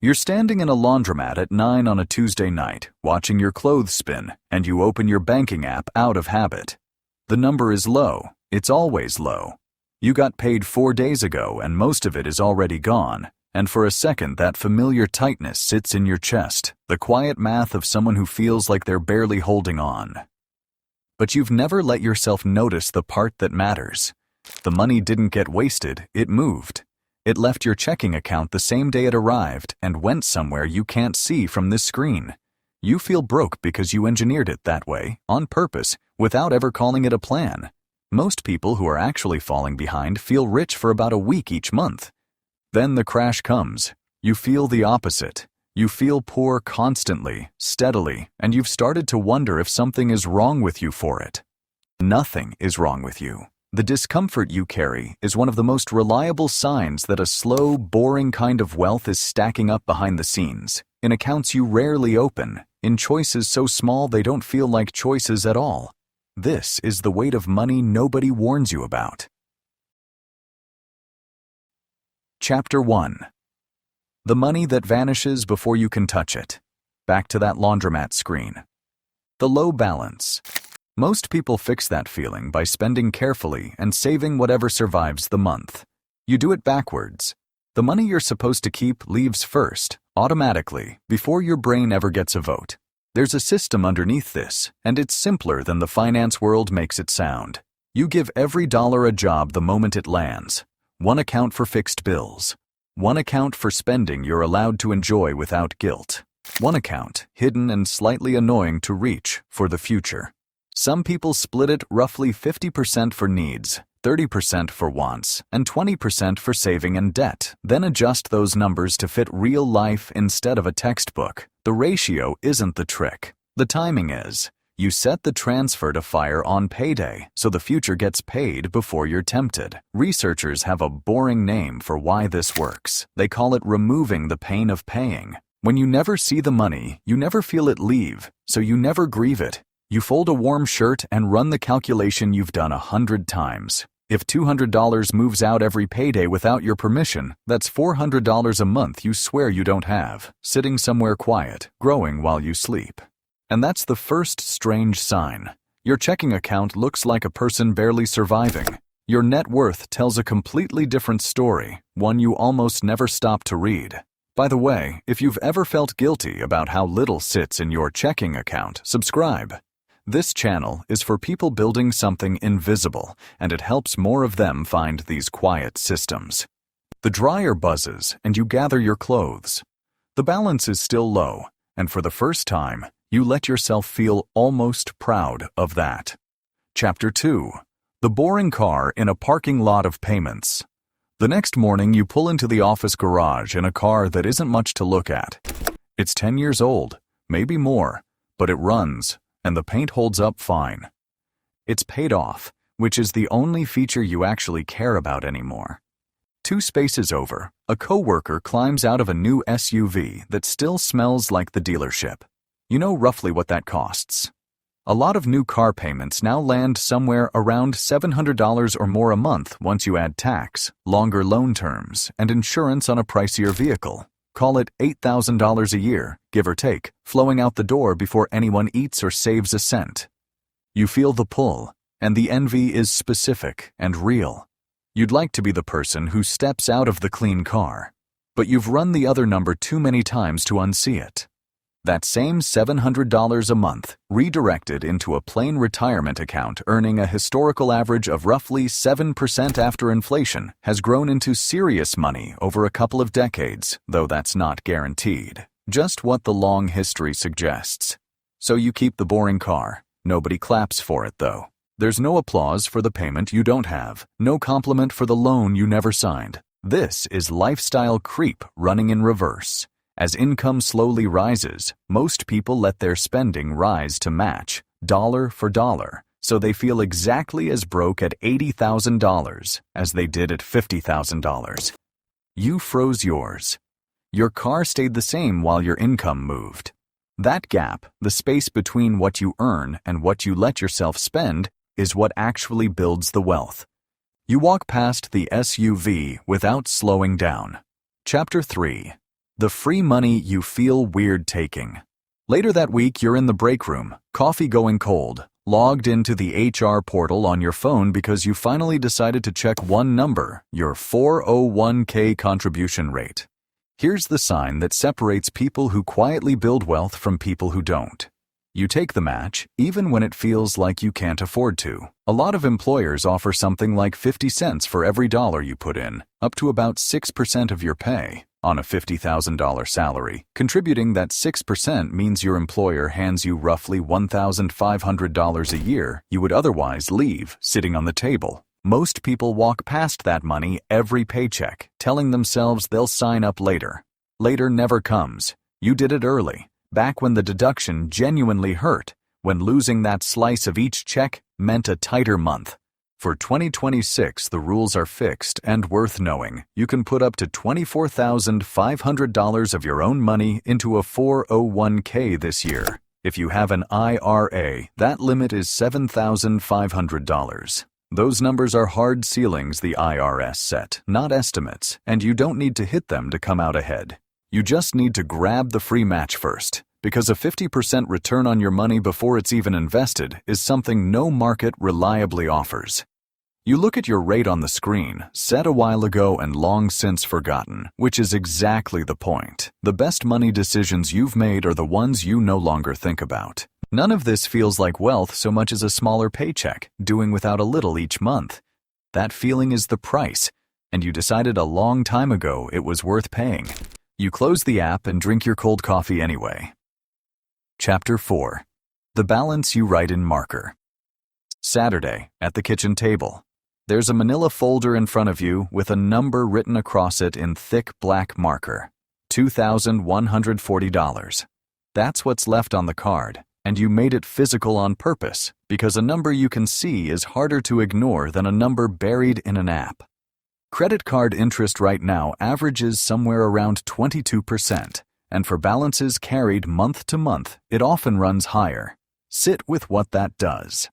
You're standing in a laundromat at 9 on a Tuesday night, watching your clothes spin, and you open your banking app out of habit. The number is low. It's always low. You got paid 4 days ago, and most of it is already gone. And for a second, that familiar tightness sits in your chest, the quiet math of someone who feels like they're barely holding on. But you've never let yourself notice the part that matters. The money didn't get wasted, it moved. It left your checking account the same day it arrived and went somewhere you can't see from this screen. You feel broke because you engineered it that way, on purpose, without ever calling it a plan. Most people who are actually falling behind feel rich for about a week each month. Then the crash comes. You feel the opposite. You feel poor constantly, steadily, and you've started to wonder if something is wrong with you for it. Nothing is wrong with you. The discomfort you carry is one of the most reliable signs that a slow, boring kind of wealth is stacking up behind the scenes, in accounts you rarely open, in choices so small they don't feel like choices at all. This is the weight of money nobody warns you about. Chapter 1. The money that vanishes before you can touch it. Back to that laundromat screen. The low balance. Most people fix that feeling by spending carefully and saving whatever survives the month. You do it backwards. The money you're supposed to keep leaves first, automatically, before your brain ever gets a vote. There's a system underneath this, and it's simpler than the finance world makes it sound. You give every dollar a job the moment it lands. One account for fixed bills. One account for spending you're allowed to enjoy without guilt. One account, hidden and slightly annoying to reach, for the future. Some people split it roughly 50% for needs, 30% for wants, and 20% for saving and debt, then adjust those numbers to fit real life instead of a textbook. The ratio isn't the trick. The timing is. You set the transfer to fire on payday, so the future gets paid before you're tempted. Researchers have a boring name for why this works. They call it removing the pain of paying. When you never see the money, you never feel it leave, so you never grieve it. You fold a warm shirt and run the calculation you've done 100 times. If $200 moves out every payday without your permission, that's $400 a month you swear you don't have, sitting somewhere quiet, growing while you sleep. And that's the first strange sign. Your checking account looks like a person barely surviving. Your net worth tells a completely different story, one you almost never stop to read. By the way, if you've ever felt guilty about how little sits in your checking account, subscribe. This channel is for people building something invisible, and it helps more of them find these quiet systems. The dryer buzzes, and you gather your clothes. The balance is still low, and for the first time, you let yourself feel almost proud of that. Chapter 2. The boring car in a parking lot of payments. The next morning, you pull into the office garage in a car that isn't much to look at. It's 10 years old, maybe more, but it runs, and the paint holds up fine. It's paid off, which is the only feature you actually care about anymore. 2 spaces over, a coworker climbs out of a new SUV that still smells like the dealership. You know roughly what that costs. A lot of new car payments now land somewhere around $700 or more a month once you add tax, longer loan terms, and insurance on a pricier vehicle. Call it $8,000 a year, give or take, flowing out the door before anyone eats or saves a cent. You feel the pull, and the envy is specific and real. You'd like to be the person who steps out of the clean car, but you've run the other number too many times to unsee it. That same $700 a month, redirected into a plain retirement account earning a historical average of roughly 7% after inflation, has grown into serious money over a couple of decades, though that's not guaranteed. Just what the long history suggests. So you keep the boring car. Nobody claps for it, though. There's no applause for the payment you don't have, no compliment for the loan you never signed. This is lifestyle creep running in reverse. As income slowly rises, most people let their spending rise to match, dollar for dollar, so they feel exactly as broke at $80,000 as they did at $50,000. You froze yours. Your car stayed the same while your income moved. That gap, the space between what you earn and what you let yourself spend, is what actually builds the wealth. You walk past the SUV without slowing down. Chapter 3. The free money you feel weird taking. Later that week, you're in the break room, coffee going cold, logged into the HR portal on your phone because you finally decided to check one number, your 401k contribution rate. Here's the sign that separates people who quietly build wealth from people who don't. You take the match, even when it feels like you can't afford to. A lot of employers offer something like 50 cents for every dollar you put in, up to about 6% of your pay. On a $50,000 salary, contributing that 6% means your employer hands you roughly $1,500 a year you would otherwise leave sitting on the table. Most people walk past that money every paycheck, telling themselves they'll sign up later. Later never comes. You did it early, back when the deduction genuinely hurt, when losing that slice of each check meant a tighter month. For 2026, the rules are fixed and worth knowing. You can put up to $24,500 of your own money into a 401k this year. If you have an IRA, that limit is $7,500. Those numbers are hard ceilings the IRS set, not estimates, and you don't need to hit them to come out ahead. You just need to grab the free match first, because a 50% return on your money before it's even invested is something no market reliably offers. You look at your rate on the screen, set a while ago and long since forgotten, which is exactly the point. The best money decisions you've made are the ones you no longer think about. None of this feels like wealth so much as a smaller paycheck, doing without a little each month. That feeling is the price, and you decided a long time ago it was worth paying. You close the app and drink your cold coffee anyway. Chapter 4. The balance you write in marker. Saturday, at the kitchen table. There's a manila folder in front of you with a number written across it in thick black marker. $2,140. That's what's left on the card, and you made it physical on purpose because a number you can see is harder to ignore than a number buried in an app. Credit card interest right now averages somewhere around 22%, and for balances carried month to month, it often runs higher. Sit with what that does.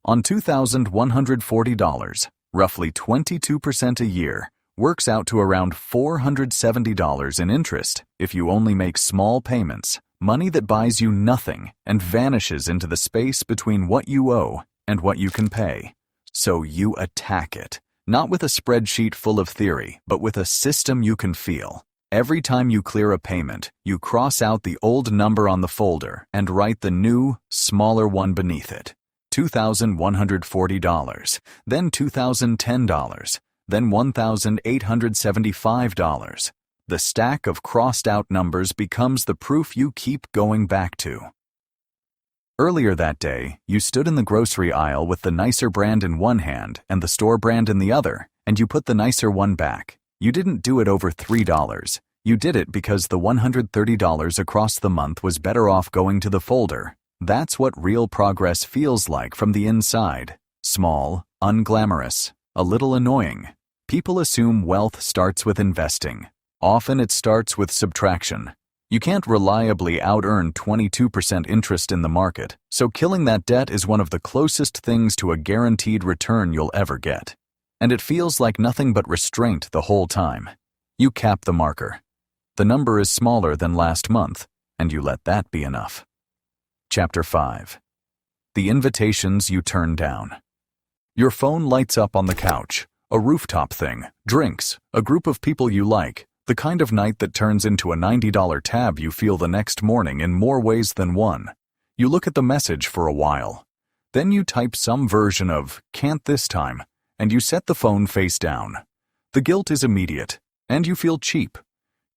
On $2,140, roughly 22% a year, works out to around $470 in interest if you only make small payments, money that buys you nothing and vanishes into the space between what you owe and what you can pay. So you attack it, not with a spreadsheet full of theory, but with a system you can feel. Every time you clear a payment, you cross out the old number on the folder and write the new, smaller one beneath it. $2,140, then $2,010, then $1,875. The stack of crossed-out numbers becomes the proof you keep going back to. Earlier that day, you stood in the grocery aisle with the nicer brand in one hand and the store brand in the other, and you put the nicer one back. You didn't do it over $3. You did it because the $130 across the month was better off going to the folder. That's what real progress feels like from the inside. Small, unglamorous, a little annoying. People assume wealth starts with investing. Often it starts with subtraction. You can't reliably out-earn 22% interest in the market, so killing that debt is one of the closest things to a guaranteed return you'll ever get. And it feels like nothing but restraint the whole time. You cap the marker. The number is smaller than last month, and you let that be enough. Chapter 5. The invitations you turn down. Your phone lights up on the couch, a rooftop thing, drinks, a group of people you like, the kind of night that turns into a $90 tab you feel the next morning in more ways than one. You look at the message for a while. Then you type some version of "can't this time," and you set the phone face down. The guilt is immediate, and you feel cheap.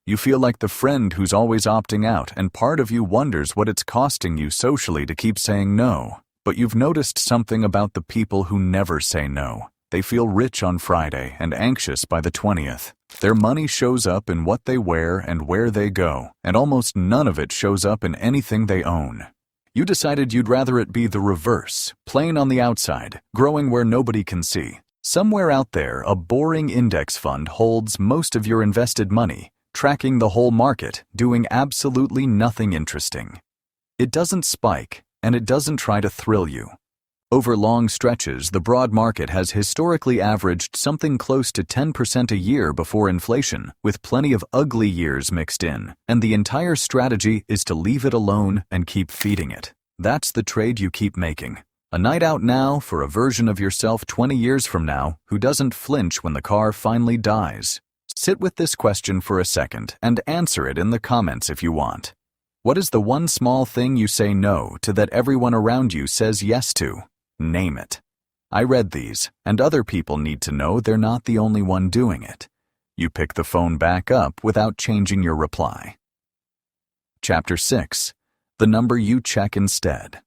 You feel like the friend who's always opting out, and part of you wonders what it's costing you socially to keep saying no. But you've noticed something about the people who never say no. They feel rich on Friday and anxious by the 20th. Their money shows up in what they wear and where they go, and almost none of it shows up in anything they own. You decided you'd rather it be the reverse, plain on the outside, growing where nobody can see. Somewhere out there, a boring index fund holds most of your invested money, tracking the whole market, doing absolutely nothing interesting. It doesn't spike, and it doesn't try to thrill you. Over long stretches, the broad market has historically averaged something close to 10% a year before inflation, with plenty of ugly years mixed in, and the entire strategy is to leave it alone and keep feeding it. That's the trade you keep making. A night out now for a version of yourself 20 years from now who doesn't flinch when the car finally dies. Sit with this question for a second and answer it in the comments if you want. What is the one small thing you say no to that everyone around you says yes to? Name it. I read these, and other people need to know they're not the only one doing it. You pick the phone back up without changing your reply. Chapter 6. The number you check instead.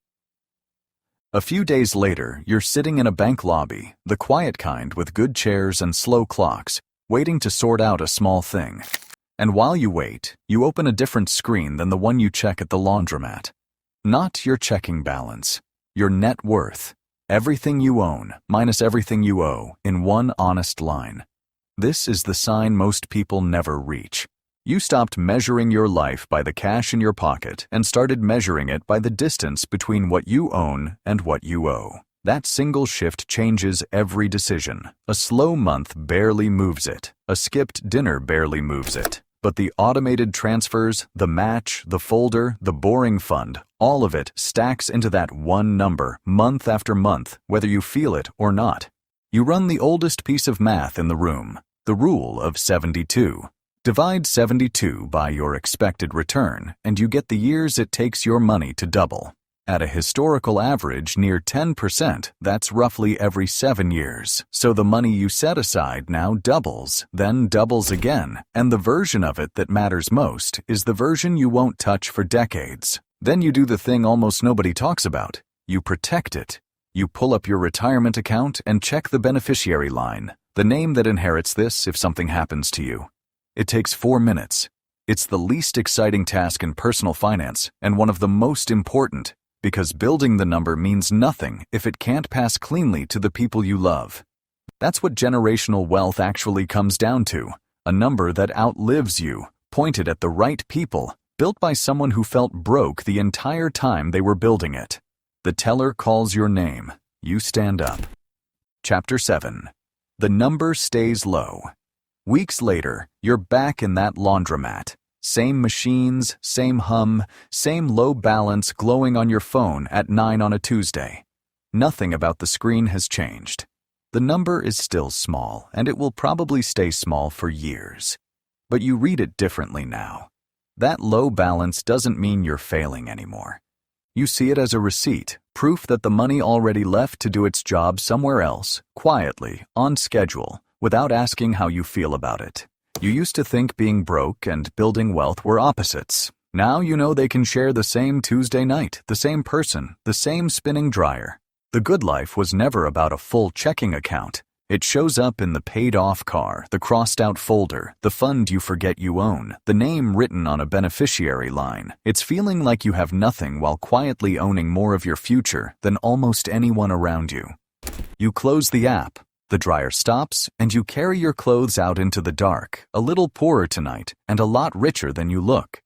A few days later, you're sitting in a bank lobby, the quiet kind with good chairs and slow clocks, waiting to sort out a small thing. And while you wait, you open a different screen than the one you check at the laundromat. Not your checking balance, your net worth. Everything you own, minus everything you owe, in one honest line. This is the sign most people never reach. You stopped measuring your life by the cash in your pocket and started measuring it by the distance between what you own and what you owe. That single shift changes every decision. A slow month barely moves it. A skipped dinner barely moves it. But the automated transfers, the match, the folder, the boring fund, all of it stacks into that one number, month after month, whether you feel it or not. You run the oldest piece of math in the room, the rule of 72. Divide 72 by your expected return, and you get the years it takes your money to double. At a historical average near 10%, that's roughly every 7 years. So the money you set aside now doubles, then doubles again, and the version of it that matters most is the version you won't touch for decades. Then you do the thing almost nobody talks about. You protect it. You pull up your retirement account and check the beneficiary line, the name that inherits this if something happens to you. It takes 4 minutes. It's the least exciting task in personal finance and one of the most important, because building the number means nothing if it can't pass cleanly to the people you love. That's what generational wealth actually comes down to, a number that outlives you, pointed at the right people, built by someone who felt broke the entire time they were building it. The teller calls your name. You stand up. Chapter 7. The number stays low. Weeks later, you're back in that laundromat. Same machines, same hum, same low balance glowing on your phone at 9 on a Tuesday. Nothing about the screen has changed. The number is still small, and it will probably stay small for years. But you read it differently now. That low balance doesn't mean you're failing anymore. You see it as a receipt, proof that the money already left to do its job somewhere else, quietly, on schedule, without asking how you feel about it. You used to think being broke and building wealth were opposites. Now you know they can share the same Tuesday night, the same person, the same spinning dryer. The good life was never about a full checking account. It shows up in the paid-off car, the crossed-out folder, the fund you forget you own, the name written on a beneficiary line. It's feeling like you have nothing while quietly owning more of your future than almost anyone around you. You close the app. The dryer stops, and you carry your clothes out into the dark, a little poorer tonight and a lot richer than you look.